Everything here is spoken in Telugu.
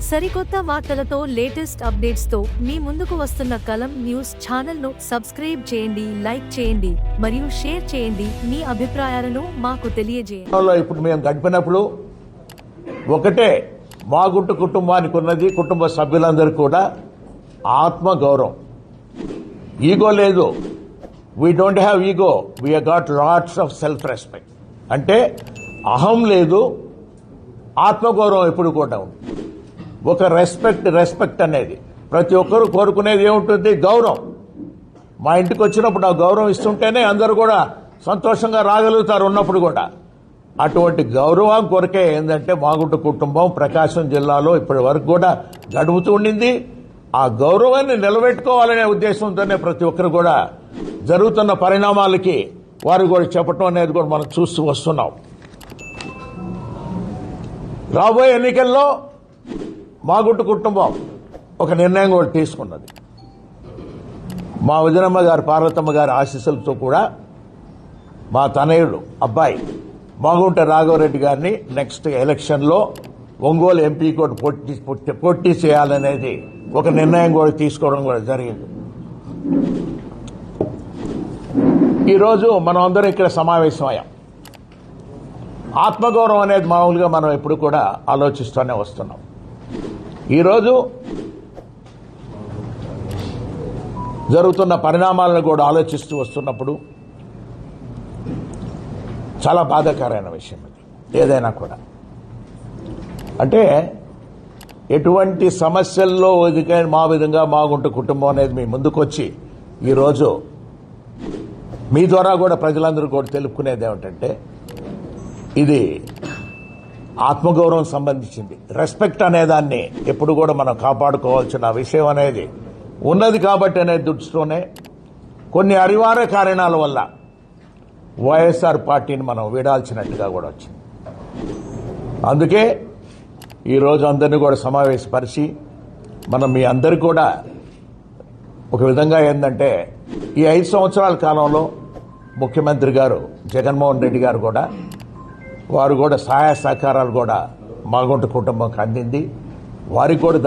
సరికొత్త వార్తలతో లేటెస్ట్ అప్డేట్స్ తో మీ ముందుకు వస్తున్న కలం న్యూస్ ఛానల్ ను సబ్స్క్రైబ్ చేయండి, లైక్ చేయండి మరియు షేర్ చేయండి. మీ అభిప్రాయాలను మాకు తెలియజేయండి. ఇప్పుడు మేము గడిపినప్పుడు ఒకటే మాగుంట కుటుంబానికి ఉన్నది, కుటుంబ సభ్యులందరూ కూడా ఆత్మగౌరవం. ఈగో లేదు. We don't have ego, we got lots of self respect. అంటే అహం లేదు, ఆత్మగౌరవం ఎప్పుడు కూడా ఉంది. ఒక రెస్పెక్ట్ అనేది ప్రతి ఒక్కరూ కోరుకునేది ఏముంటుంది? గౌరవం. మా ఇంటికి వచ్చినప్పుడు ఆ గౌరవం ఇస్తుంటేనే అందరూ కూడా సంతోషంగా రాగలుగుతారు ఉన్నప్పుడు కూడా. అటువంటి గౌరవం కొరకే ఏంటంటే మాగుంట కుటుంబం ప్రకాశం జిల్లాలో ఇప్పటి వరకు కూడా గడుపుతూ ఉండింది. ఆ గౌరవాన్ని నిలబెట్టుకోవాలనే ఉద్దేశంతోనే ప్రతి ఒక్కరు కూడా జరుగుతున్న పరిణామాలకి వారు కూడా చెప్పడం అనేది కూడా మనం చూస్తూ వస్తున్నాం. రాబోయే ఎన్నికల్లో మాగుంట కుటుంబం ఒక నిర్ణయం కూడా తీసుకున్నది. మా వదినమ్మ గారు పార్వతమ్మ గారి ఆశీస్సులతో కూడా మా తనయుడు అబ్బాయి మాగుంట రాఘవరెడ్డి గారిని నెక్స్ట్ ఎలక్షన్లో ఒంగోలు ఎంపీ కూడా పోటీ చేయాలనేది ఒక నిర్ణయం కూడా తీసుకోవడం కూడా జరిగింది. ఈరోజు మనం అందరం ఇక్కడ సమావేశమయ్యాం. ఆత్మగౌరవం అనేది మామూలుగా మనం ఎప్పుడు కూడా ఆలోచిస్తూనే వస్తున్నాం. ఈరోజు జరుగుతున్న పరిణామాలను కూడా ఆలోచిస్తూ వస్తున్నప్పుడు చాలా బాధాకరమైన విషయం ఇది. ఏదైనా కూడా అంటే ఎటువంటి సమస్యల్లో మా విధంగా మాగుంట కుటుంబం అనేది మీ ముందుకొచ్చి ఈరోజు మీ ద్వారా కూడా ప్రజలందరూ కూడా తెలుపుకునేది ఏమిటంటే ఇది ఆత్మగౌరవం సంబంధించింది. రెస్పెక్ట్ అనేదాన్ని ఎప్పుడు కూడా మనం కాపాడుకోవాల్సిన విషయం అనేది ఉన్నది. కాబట్టి అనే దృష్టితోనే కొన్ని అనివార్య కారణాల వల్ల వైఎస్ఆర్ పార్టీని మనం వీడాల్సినట్టుగా కూడా వచ్చింది. అందుకే ఈరోజు అందరినీ కూడా సమావేశపరిచి మనం మీ అందరికీ కూడా ఒక విధంగా ఏంటంటే ఈ 5 సంవత్సరాల కాలంలో ముఖ్యమంత్రి గారు జగన్మోహన్ రెడ్డి గారు కూడా వారు కూడా సహాయ సహకారాలు కూడా మాగుంట కుటుంబంకి అందింది. వారికి కూడా